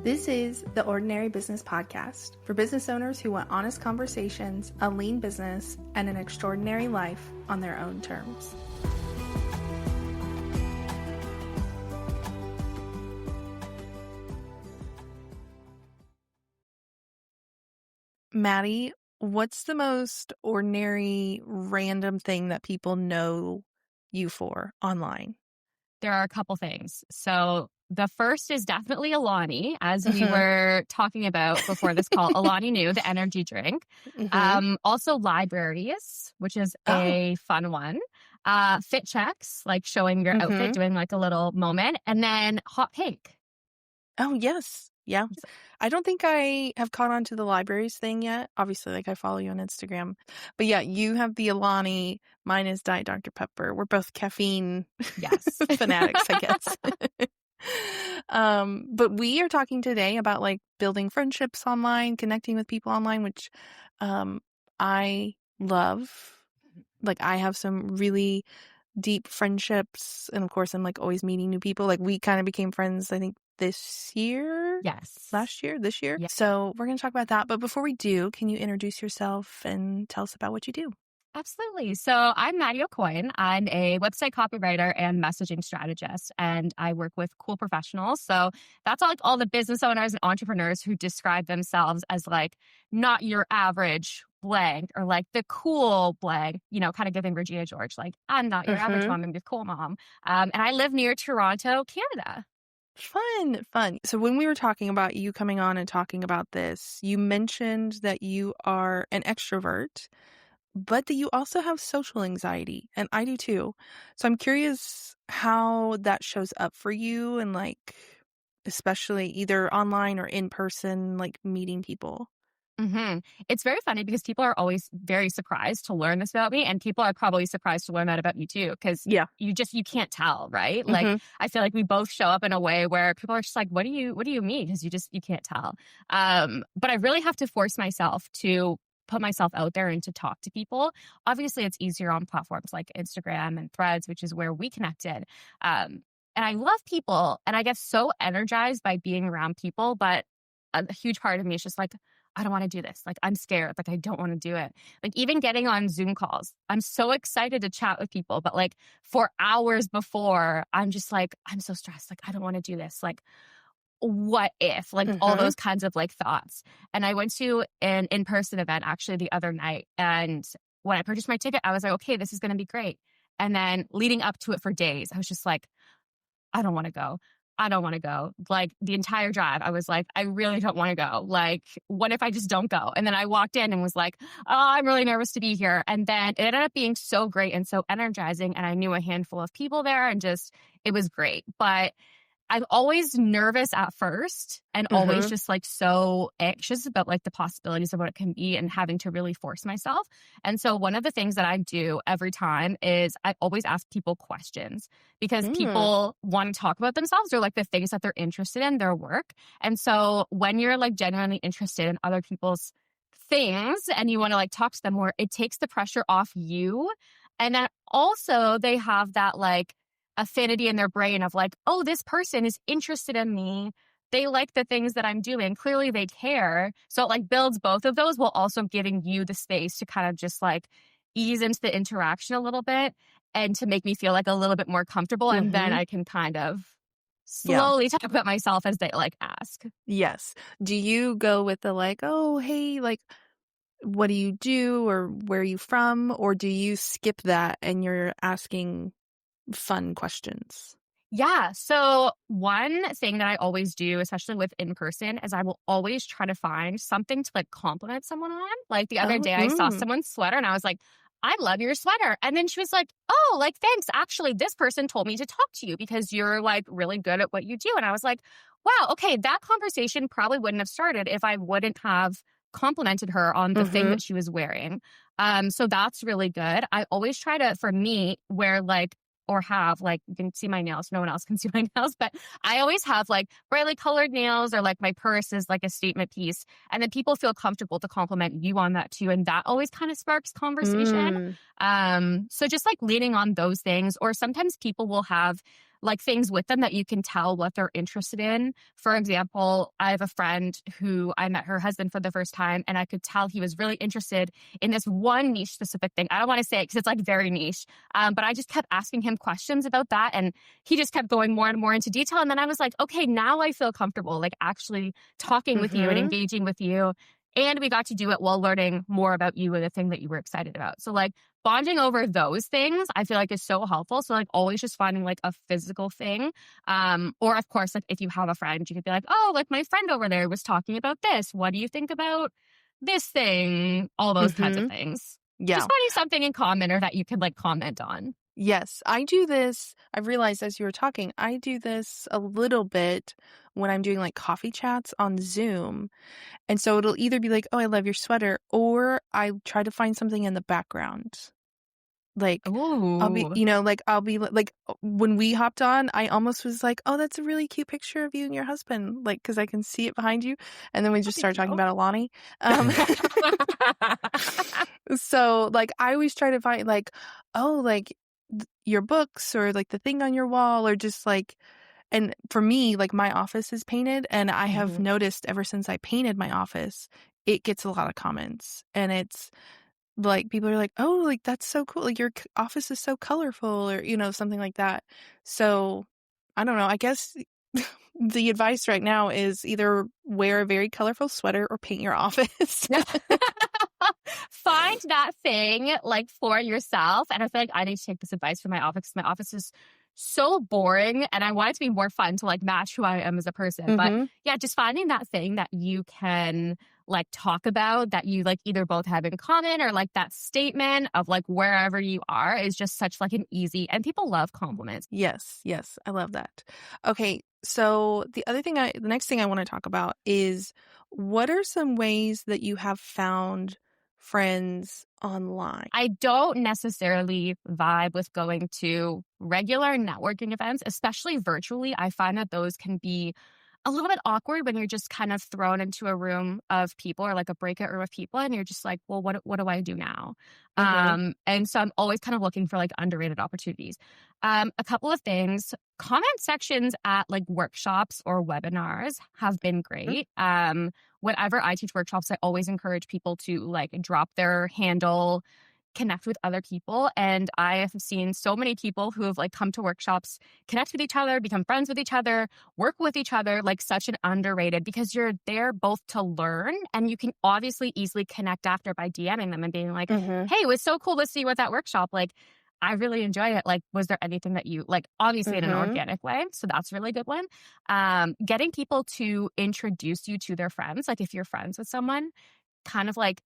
This is the Ordinary Business Podcast for business owners who want honest conversations, a lean business, and an extraordinary life on their own terms. Maddy, what's the most ordinary, random thing that people know you for online? There are a couple things. So the first is definitely Alani, as we were talking about before this call. Alani Nu, the energy drink. Also libraries, which is a fun one. Fit checks, like showing your outfit, doing like a little moment. And then hot pink. Oh, yes. Yeah. I don't think I have caught on to the libraries thing yet. Obviously, like I follow you on Instagram. But yeah, you have the Alani. Mine is Diet Dr. Pepper. We're both caffeine fanatics, I guess. But we are talking today about like building friendships online, connecting with people online, which I love. Like I have some really deep friendships. And of course, I'm like always meeting new people. Like we kind of became friends, I think, this year? Yes. Last year? This year? Yeah. So we're going to talk about that. But before we do, can you introduce yourself and tell us about what you do? Absolutely. So I'm Maddy Aucoin. I'm a website copywriter and messaging strategist, and I work with cool professionals. So that's all the business owners and entrepreneurs who describe themselves as like not your average blank or like the cool blank, you know, kind of giving Regina George, like I'm not your average mom, I'm your cool mom. And I live near Toronto, Canada. Fun. So when we were talking about you coming on and talking about this, you mentioned that you are an extrovert, but that you also have social anxiety, and I do too. So I'm curious how that shows up for you and like, especially either online or in person, like meeting people. It's very funny because people are always very surprised to learn this about me, and people are probably surprised to learn that about you too, because you can't tell, right? Like I feel like we both show up in a way where people are just like, what do you mean? Because you can't tell. But I really have to force myself to put myself out there and to talk to people. Obviously, it's easier on platforms like Instagram and Threads, which is where we connected. And I love people, and I get so energized by being around people, but a huge part of me is just like, I don't want to do this. Like, I'm scared. Like, I don't want to do it. Like, even getting on Zoom calls, I'm so excited to chat with people. But like 4 hours before, I'm just like, I'm so stressed. Like, I don't want to do this. Like, what if? Like, all those kinds of like thoughts. And I went to an in-person event actually the other night. And when I purchased my ticket, I was like, okay, this is going to be great. And then leading up to it for days, I was just like, I don't want to go. I don't want to go. Like the entire drive, I was like, I really don't want to go. Like, what if I just don't go? And then I walked in and was like, oh, I'm really nervous to be here. And then it ended up being so great and so energizing. And I knew a handful of people there and just, it was great. But I'm always nervous at first and always just like so anxious about like the possibilities of what it can be and having to really force myself. And so one of the things that I do every time is I always ask people questions because people want to talk about themselves or like the things that they're interested in, their work. And so when you're like genuinely interested in other people's things and you want to like talk to them more, it takes the pressure off you. And then also they have that like affinity in their brain of like, oh, this person is interested in me. They like the things that I'm doing. Clearly they care. So it like builds both of those while also giving you the space to kind of just like ease into the interaction a little bit and to make me feel like a little bit more comfortable. And then I can kind of slowly talk about myself as they like ask. Yes. Do you go with the like, oh, hey, like, what do you do or where are you from? Or do you skip that and you're asking fun questions? Yeah. So one thing that I always do, especially with in person, is I will always try to find something to like compliment someone on. Like the other day I saw someone's sweater and I was like, I love your sweater. And then she was like, oh, like, thanks. Actually, this person told me to talk to you because you're like really good at what you do. And I was like, wow, okay, that conversation probably wouldn't have started if I wouldn't have complimented her on the thing that she was wearing. So that's really good. I always try to, for me, wear like, or have like, you can see my nails, no one else can see my nails, but I always have like brightly colored nails or like my purse is like a statement piece. And then people feel comfortable to compliment you on that too. And that always kind of sparks conversation. So just like leaning on those things, or sometimes people will have like things with them that you can tell what they're interested in. For example, I have a friend who I met her husband for the first time, and I could tell he was really interested in this one niche specific thing. I don't want to say it because it's like very niche, but I just kept asking him questions about that, and he just kept going more and more into detail. And then I was like, okay, now I feel comfortable like actually talking with you and engaging with you. And we got to do it while learning more about you and the thing that you were excited about. So like bonding over those things, I feel like is so helpful. So like always just finding like a physical thing. Or of course, like if you have a friend, you could be like, oh, like my friend over there was talking about this. What do you think about this thing? All those kinds of things. Yeah. Just finding something in common or that you could like comment on. Yes, I do this. I've realized as you were talking, I do this a little bit when I'm doing like coffee chats on Zoom. And so it'll either be like, oh, I love your sweater, or I try to find something in the background. Like, I'll be, Ooh. I'll be like, when we hopped on, I almost was like, oh, that's a really cute picture of you and your husband. Like, because I can see it behind you. And then we just started talking about Alani. So, like, I always try to find, like, oh, like, your books or, like, the thing on your wall or just, like, and for me, like, my office is painted, and I have noticed ever since I painted my office, it gets a lot of comments. And it's, like, people are like, "Oh, like, that's so cool. Like, your office is so colorful," or, something like that. So, I don't know. I guess the advice right now is either wear a very colorful sweater or paint your office. Find that thing like for yourself. And I feel like I need to take this advice from my office. My office is so boring and I want it to be more fun to like match who I am as a person. But yeah, just finding that thing that you can like talk about that you like either both have in common or like that statement of like wherever you are is just such like an easy, and people love compliments. Yes, I love that. Okay, so the next thing I want to talk about is, what are some ways that you have found friends online? I don't necessarily vibe with going to regular networking events, especially virtually. I find that those can be a little bit awkward when you're just kind of thrown into a room of people or like a breakout room of people and you're just like, well, what do I do now? And so I'm always kind of looking for like underrated opportunities. A couple of things, comment sections at like workshops or webinars have been great. Whenever I teach workshops, I always encourage people to like drop their handle, connect with other people. And I have seen so many people who have like come to workshops, connect with each other, become friends with each other, work with each other, like such an underrated, because you're there both to learn and you can obviously easily connect after by DMing them and being like, hey, it was so cool to see you at that workshop. Like, I really enjoyed it. Like, was there anything that you like, obviously in an organic way? So that's a really good one. Getting people to introduce you to their friends. Like if you're friends with someone, kind of like,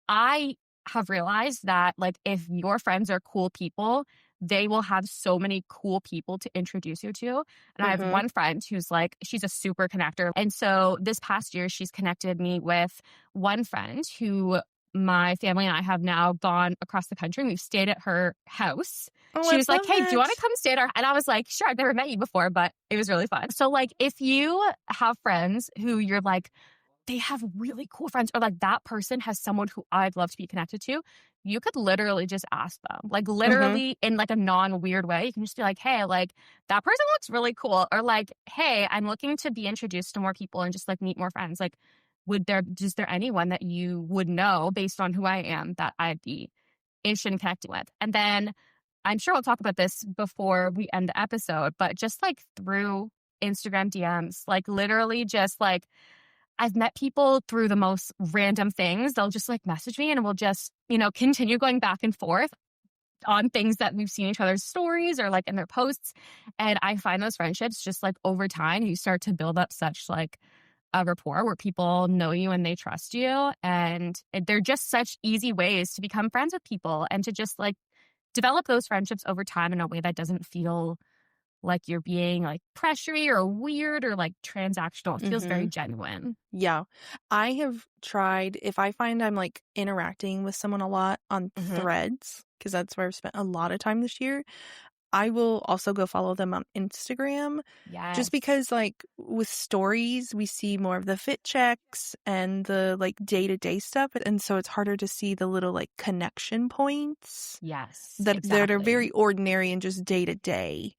I have realized that like if your friends are cool people, they will have so many cool people to introduce you to. And I have one friend who's like, she's a super connector. And so this past year, she's connected me with one friend who my family and I have now gone across the country. We've stayed at her house. Oh, She I was like, love hey, do you want it. to come stay at our... And I was like, sure, I've never met you before, but it was really fun. So like if you have friends who you're like, they have really cool friends, or like that person has someone who I'd love to be connected to, you could literally just ask them, like literally in like a non-weird way. You can just be like, hey, like that person looks really cool. Or like, hey, I'm looking to be introduced to more people and just like meet more friends. Like, is there anyone that you would know based on who I am that I'd be interested in connecting with? And then I'm sure we'll talk about this before we end the episode, but just like through Instagram DMs, like literally just like, I've met people through the most random things. They'll just like message me and we'll just, continue going back and forth on things that we've seen each other's stories or like in their posts. And I find those friendships just like over time, you start to build up such like a rapport where people know you and they trust you. And they're just such easy ways to become friends with people and to just like develop those friendships over time in a way that doesn't feel like you're being like pressury or weird or like transactional. It feels very genuine. Yeah. I have tried, if I find I'm like interacting with someone a lot on Threads, because that's where I've spent a lot of time this year, I will also go follow them on Instagram. Yes. Just because like with stories, we see more of the fit checks and the like day-to-day stuff. And so it's harder to see the little like connection points. Yes. That are Exactly. very ordinary and just day-to-day.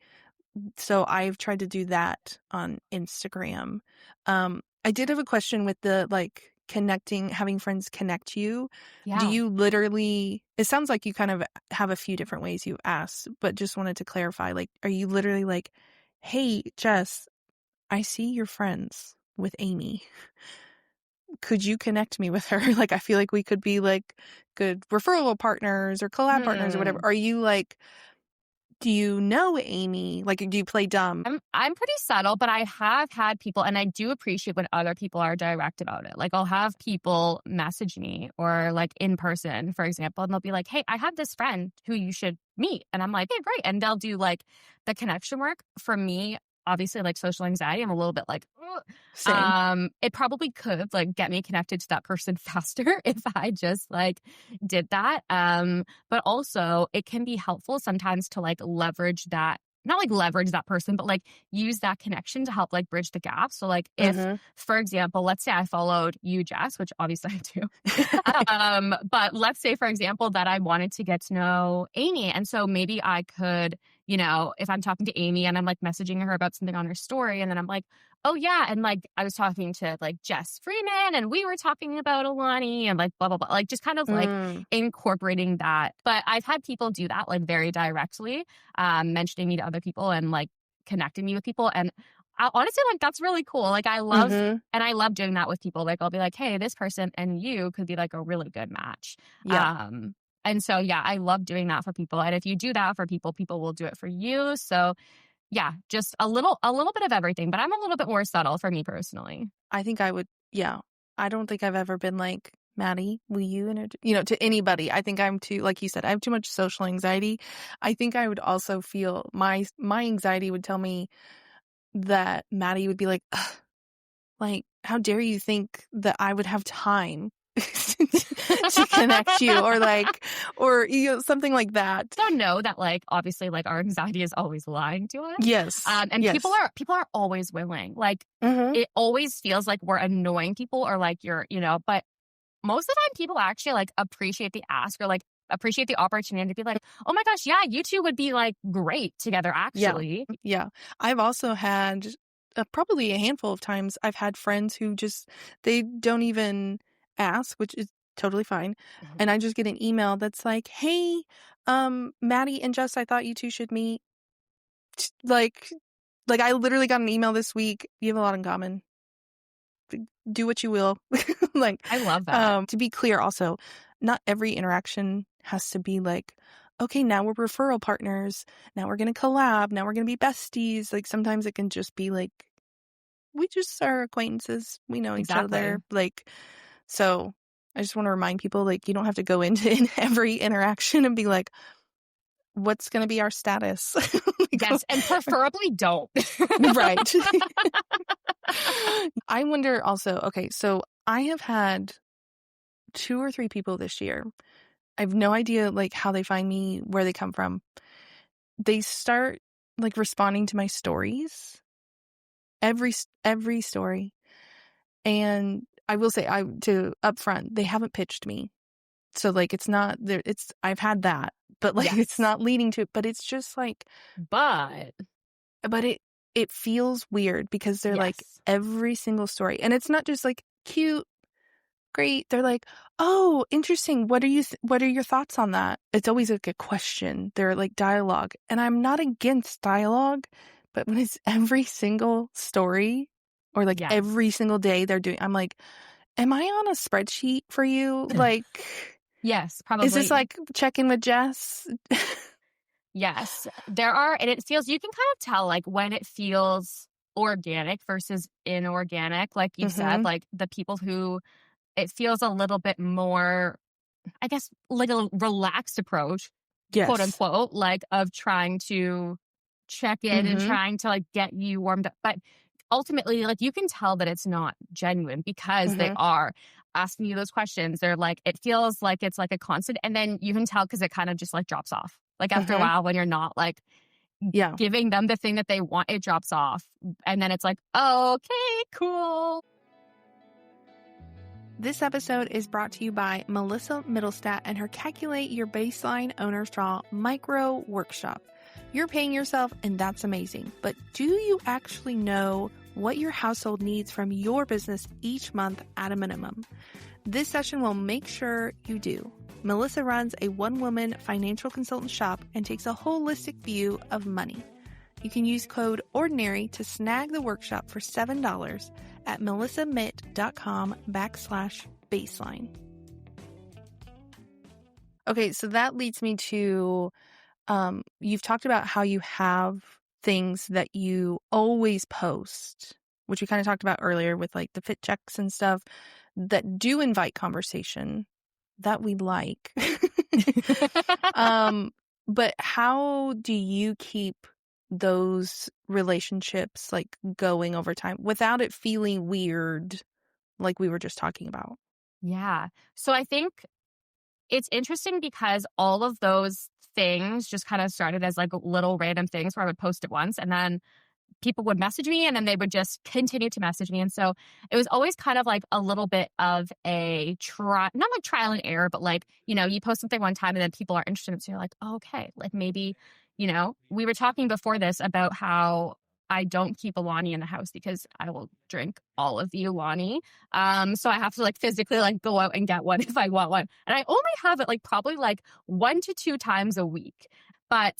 So I've tried to do that on Instagram. I did have a question with the like connecting, having friends connect you. Do Yeah. you literally, it sounds like you kind of have a few different ways you ask, but just wanted to clarify, like, are you literally like, hey, Jess, I see you're friends with Amy. Could you connect me with her? Like, I feel like we could be like good referral partners or collab partners or whatever. Are you like, do you know Amy? Like, do you play dumb? I'm pretty subtle, but I have had people, and I do appreciate when other people are direct about it. Like, I'll have people message me or like in person, for example, and they'll be like, hey, I have this friend who you should meet. And I'm like, hey, great. And they'll do like the connection work. For me, obviously, like social anxiety, I'm a little bit like, ugh. Same. It probably could like get me connected to that person faster if I just like did that. But also it can be helpful sometimes to like leverage that, not like leverage that person, but like use that connection to help like bridge the gap. So like if, for example, let's say I followed you, Jess, which obviously I do. But let's say, for example, that I wanted to get to know Amy. And so maybe I could, you know, if I'm talking to Amy and I'm like messaging her about something on her story, and then I'm like, oh yeah, and like I was talking to like Jess Freeman and we were talking about Alani and like blah, blah, blah. Like just kind of like incorporating that. But I've had people do that like very directly, mentioning me to other people and like connecting me with people. And honestly, like that's really cool. Like I love, and I love doing that with people. Like I'll be like, hey, this person and you could be like a really good match. Yeah. And so, yeah, I love doing that for people. And if you do that for people, people will do it for you. So yeah, just a little bit of everything, but I'm a little bit more subtle for me personally. I think I would, yeah. I don't think I've ever been like, Maddy, will you to anybody. I think I'm too, like you said, I have too much social anxiety. I think I would also feel my anxiety would tell me that Maddy would be like, ugh, like, how dare you think that I would have time to connect you or something like that. Don't know that like obviously like our anxiety is always lying to us. Yes. And yes. people are always willing. Like it always feels like we're annoying people or like you're, but most of the time people actually like appreciate the ask or like appreciate the opportunity to be like, oh my gosh, yeah, you two would be like great together actually. Yeah. I've also had probably a handful of times I've had friends who just, they don't even ask, which is totally fine. And I just get an email that's like, hey, Maddy and Jess, I thought you two should meet. Like I literally got an email this week. You have a lot in common. Do what you will. Like, I love that. To be clear also, not every interaction has to be like, okay, now we're referral partners. Now we're going to collab. Now we're going to be besties. Like sometimes it can just be like, we just are acquaintances. We know each other. Like, so I just want to remind people, like, you don't have to go into every interaction and be like, what's going to be our status? Yes, and preferably don't. Right. I wonder also, okay, so I have had 2 or 3 people this year. I have no idea like how they find me, where they come from. They start like responding to my stories. Every story. And I will say to upfront, they haven't pitched me. So like it's not there, I've had that, but like it's not leading to it, but it's just like but it feels weird because they're like every single story, and it's not just like cute, great. They're like, oh, interesting. What are your thoughts on that? It's always like a question. They're like dialogue, and I'm not against dialogue, but when it's every single story or like every single day they're doing, I'm like, am I on a spreadsheet for you? Like, yes, probably. Is this like check in with Jess? Yes, there are, and it feels, you can kind of tell like when it feels organic versus inorganic. Like you said, like the people who it feels a little bit more, I guess, like a relaxed approach, quote unquote, like of trying to check in and trying to like get you warmed up. But ultimately, like you can tell that it's not genuine because they are asking you those questions. They're like, it feels like it's like a constant. And then you can tell because it kind of just like drops off. Like after a while when you're not like giving them the thing that they want, it drops off. And then it's like, oh, okay, cool. This episode is brought to you by Melissa Middlestat and her Calculate Your Baseline Owner Straw Micro Workshop. You're paying yourself, and that's amazing. But do you actually know what your household needs from your business each month at a minimum? This session will make sure you do. Melissa runs a one-woman financial consultant shop and takes a holistic view of money. You can use code ORDINARY to snag the workshop for $7 at melissamitt.com/baseline. Okay, so that leads me to, you've talked about how you have things that you always post, which we kind of talked about earlier with like the fit checks and stuff that do invite conversation that we like. But how do you keep those relationships like going over time without it feeling weird, like we were just talking about? Yeah. So I think it's interesting because all of those things just kind of started as like little random things where I would post it once and then people would message me and then they would just continue to message me. And so it was always kind of like a little bit of a not like trial and error, but like, you post something one time and then people are interested. So you're like, oh, okay, like maybe, we were talking before this about how I don't keep Alani in the house because I will drink all of the Alani. So I have to like physically like go out and get one if I want one. And I only have it like probably like 1 to 2 times a week. But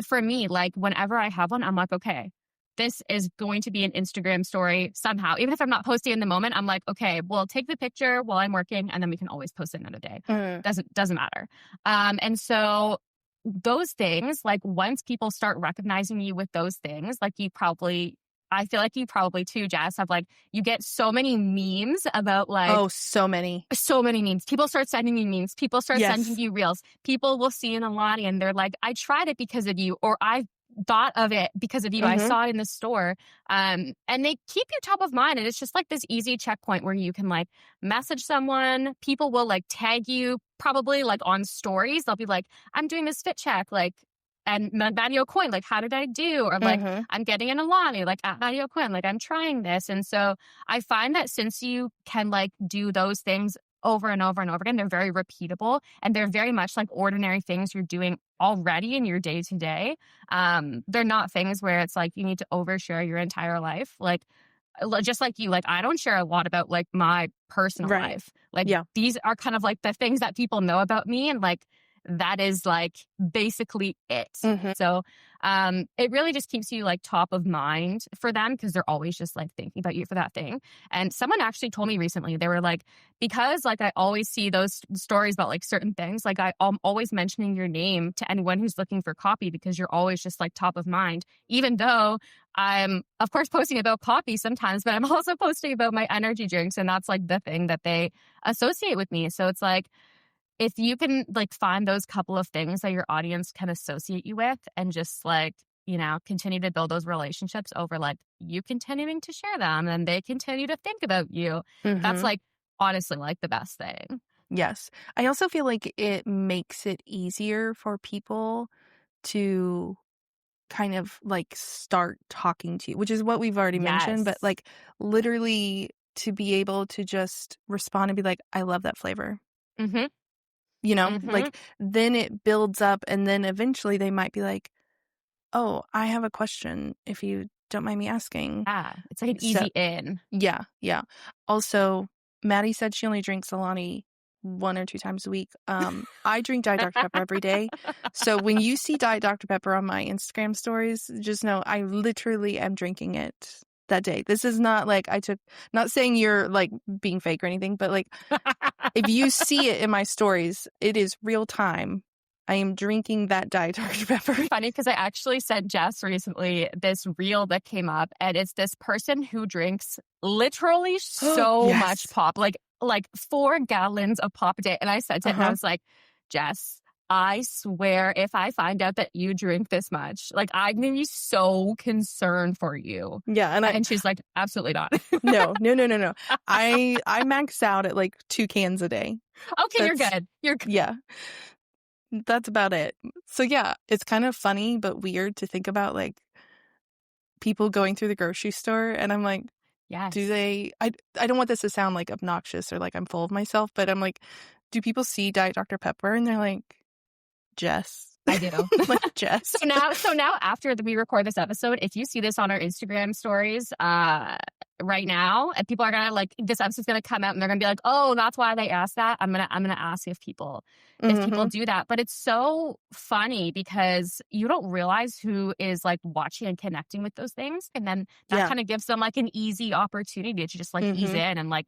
for me, like whenever I have one, I'm like, okay, this is going to be an Instagram story somehow. Even if I'm not posting in the moment, I'm like, okay, well, take the picture while I'm working and then we can always post it another day. Doesn't matter. And so those things, like once people start recognizing you with those things, like I feel like you probably too, Jess, have like, you get so many memes about like. Oh, so many memes. People start sending you memes. People start sending you reels. People will see an Alani and they're like, I tried it because of you, or I thought of it because of you. I saw it in the store. And they keep you top of mind. And it's just like this easy checkpoint where you can like message someone. People will like tag you probably like on stories. They'll be like, I'm doing this fit check. Like, and Maddy Aucoin, like, how did I do? Or like, I'm getting an Alani, like at Maddy Aucoin, like I'm trying this. And so I find that since you can like do those things over and over and over again, they're very repeatable and they're very much like ordinary things you're doing already in your day to day. They're not things where it's like you need to overshare your entire life. Like, just like you, like I don't share a lot about like my personal life. Like these are kind of like the things that people know about me, and like that is like basically it. So it really just keeps you like top of mind for them because they're always just like thinking about you for that thing. And someone actually told me recently, they were like, because like I always see those stories about like certain things, like I'm always mentioning your name to anyone who's looking for copy because you're always just like top of mind, even though I'm of course posting about coffee sometimes, but I'm also posting about my energy drinks. And that's like the thing that they associate with me. So it's like, if you can like find those couple of things that your audience can associate you with and just like, continue to build those relationships over like you continuing to share them and they continue to think about you. That's like honestly like the best thing. Yes. I also feel like it makes it easier for people to kind of like start talking to you, which is what we've already mentioned, but like literally to be able to just respond and be like, I love that flavor. Like then it builds up and then eventually they might be like, oh, I have a question if you don't mind me asking. Yeah, it's like an easy in. Yeah. Also, Maddy said she only drinks Alani 1 or 2 times a week. I drink Diet Dr. Pepper every day. So when you see Diet Dr. Pepper on my Instagram stories, just know I literally am drinking it that day. This is not like not saying you're like being fake or anything, but like if you see it in my stories, it is real time. I am drinking that Diet Dr. Pepper. Funny because I actually sent Jess recently this reel that came up, and it's this person who drinks literally so much pop, like 4 gallons of pop a day. And I sent it and I was like, Jess, I swear if I find out that you drink this much, like I'm going to be so concerned for you. Yeah. And she's like, absolutely not. No. I max out at like 2 cans a day. Okay, you're good. You're good. Yeah. That's about it. So yeah, it's kind of funny but weird to think about like people going through the grocery store and I'm like, do they I don't want this to sound like obnoxious or like I'm full of myself, but I'm like, do people see Diet Dr. Pepper and they're like, Jess, I do. Like Jess. So now after we record this episode, if you see this on our Instagram stories, right now, and people are gonna like, this episode's gonna come out and they're gonna be like, oh, that's why they asked that. I'm gonna ask if people do that. But it's so funny because you don't realize who is like watching and connecting with those things. And then that kind of gives them like an easy opportunity to just like ease in and like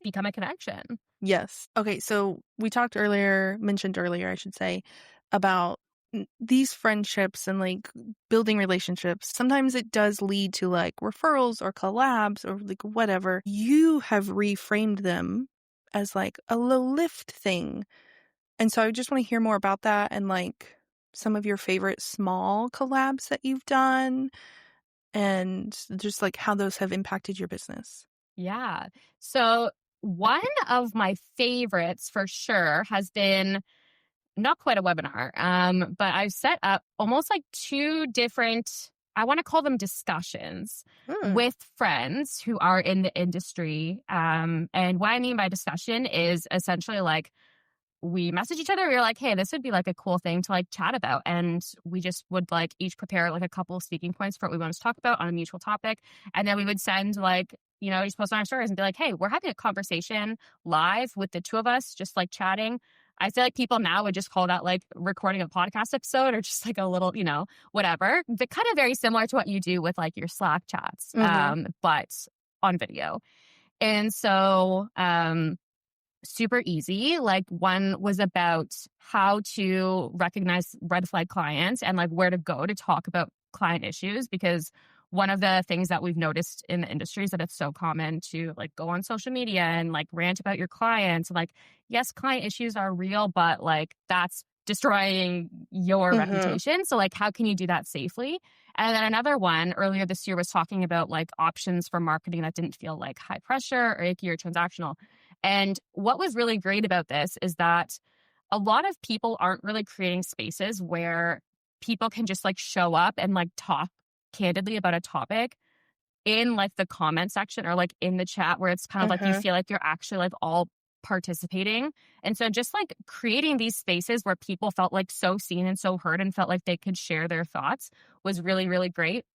become a connection. Yes. Okay, so we mentioned earlier, I should say, about these friendships and like building relationships. Sometimes it does lead to like referrals or collabs or like whatever. You have reframed them as like a low lift thing. And so I just want to hear more about that and like some of your favorite small collabs that you've done and just like how those have impacted your business. Yeah. So one of my favorites for sure has been not quite a webinar, but I've set up almost like two different, I want to call them discussions with friends who are in the industry. And what I mean by discussion is essentially like, we message each other. We were like, hey, this would be like a cool thing to like chat about. And we just would like each prepare like a couple of speaking points for what we want to talk about on a mutual topic. And then we would send like, just post on our stories and be like, hey, we're having a conversation live with the two of us, just like chatting. I feel like people now would just call that like recording a podcast episode or just like a little, whatever. But kind of very similar to what you do with like your Slack chats, but on video. And so, super easy. Like one was about how to recognize red flag clients and like where to go to talk about client issues, because one of the things that we've noticed in the industry is that it's so common to like go on social media and like rant about your clients. Like, yes, client issues are real, but like that's destroying your reputation. So like, how can you do that safely? And then another one earlier this year was talking about like options for marketing that didn't feel like high pressure or icky or transactional. And what was really great about this is that a lot of people aren't really creating spaces where people can just like show up and like talk candidly about a topic in like the comment section or like in the chat, where it's kind of like you feel like you're actually like all participating. And so just like creating these spaces where people felt like so seen and so heard and felt like they could share their thoughts was really, really great.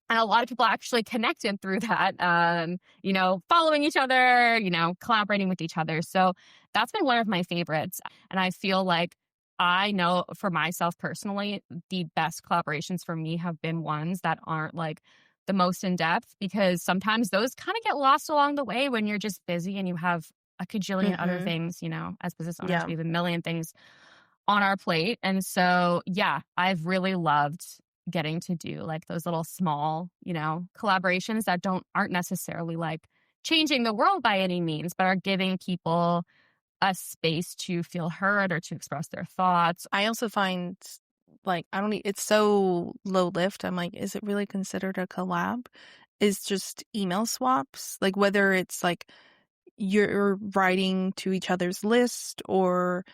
And a lot of people actually connected through that, following each other, collaborating with each other. So that's been one of my favorites. And I feel like I know for myself personally, the best collaborations for me have been ones that aren't like the most in depth, because sometimes those kind of get lost along the way when you're just busy and you have a cajillion other things, as business owners, we have a million things on our plate. And so, yeah, I've really loved getting to do like those little small, collaborations that aren't necessarily like changing the world by any means, but are giving people a space to feel heard or to express their thoughts. I also find like, it's so low lift. I'm like, is it really considered a collab? Is just email swaps, like whether it's like you're writing to each other's list or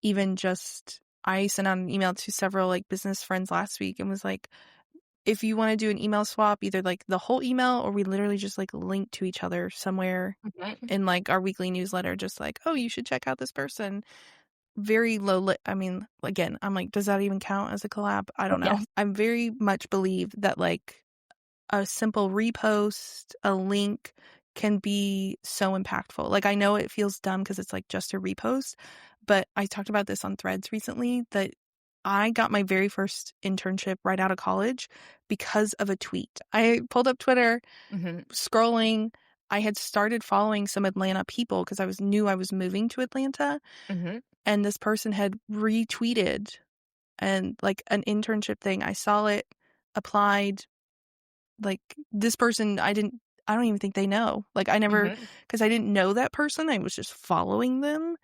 even just, I sent out an email to several like business friends last week and was like, if you want to do an email swap, either like the whole email or we literally just like link to each other somewhere in like our weekly newsletter, just like, oh, you should check out this person. Very low I mean, again, I'm like, does that even count as a collab? I don't know. Yeah. I very much believe that like a simple repost, a link can be so impactful. Like, I know it feels dumb because it's like just a repost, but I talked about this on Threads recently that I got my very first internship right out of college because of a tweet. I pulled up Twitter, scrolling. I had started following some Atlanta people because I knew I was moving to Atlanta. And this person had retweeted and like an internship thing. I saw it, applied. Like this person, I don't even think they know. Like I never, because I didn't know that person. I was just following them.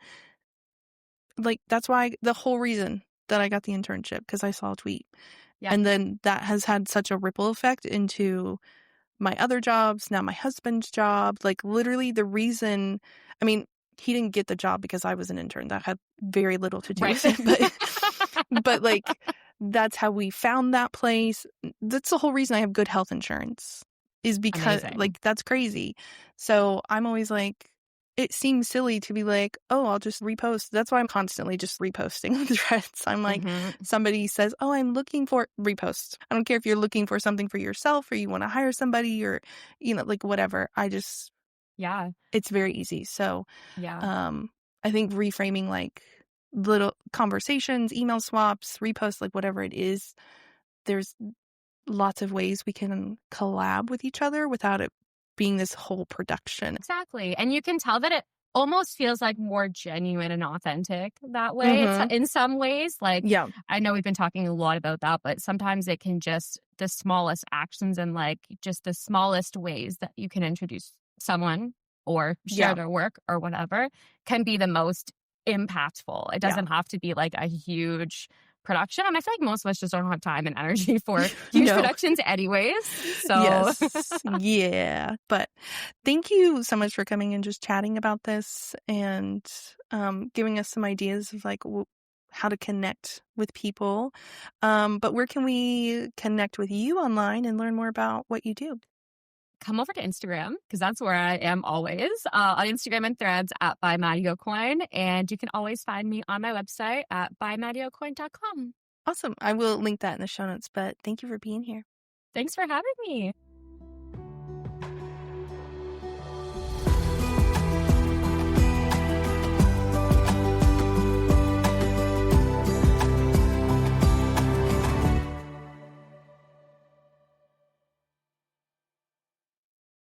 Like that's why the whole reason that I got the internship, because I saw a tweet. Yeah. And then that has had such a ripple effect into my other jobs, now my husband's job. Like literally the reason, I mean, he didn't get the job because I was an intern. That had very little to do with it. But like that's how we found that place. That's the whole reason I have good health insurance, is because like that's crazy. So I'm always like, it seems silly to be like, oh, I'll just repost. That's why I'm constantly just reposting the threads. I'm like, somebody says, oh, I'm looking for repost. I don't care if you're looking for something for yourself or you want to hire somebody or, like whatever. It's very easy. So, I think reframing like little conversations, email swaps, reposts, like whatever it is, there's lots of ways we can collab with each other without it being this whole production. Exactly. And you can tell that it almost feels like more genuine and authentic that way. It's in some ways, like, I know we've been talking a lot about that, but sometimes it can just the smallest actions and like just the smallest ways that you can introduce someone or share their work or whatever can be the most impactful. It doesn't have to be like a huge production. And I feel like most of us just don't have time and energy for huge productions anyways. So yeah. But thank you so much for coming and just chatting about this and giving us some ideas of like how to connect with people. But where can we connect with you online and learn more about what you do? Come over to Instagram because that's where I am always on Instagram and Threads at by Maddy Aucoin. And you can always find me on my website at bymaddyaucoin.com. Awesome. I will link that in the show notes, but thank you for being here. Thanks for having me.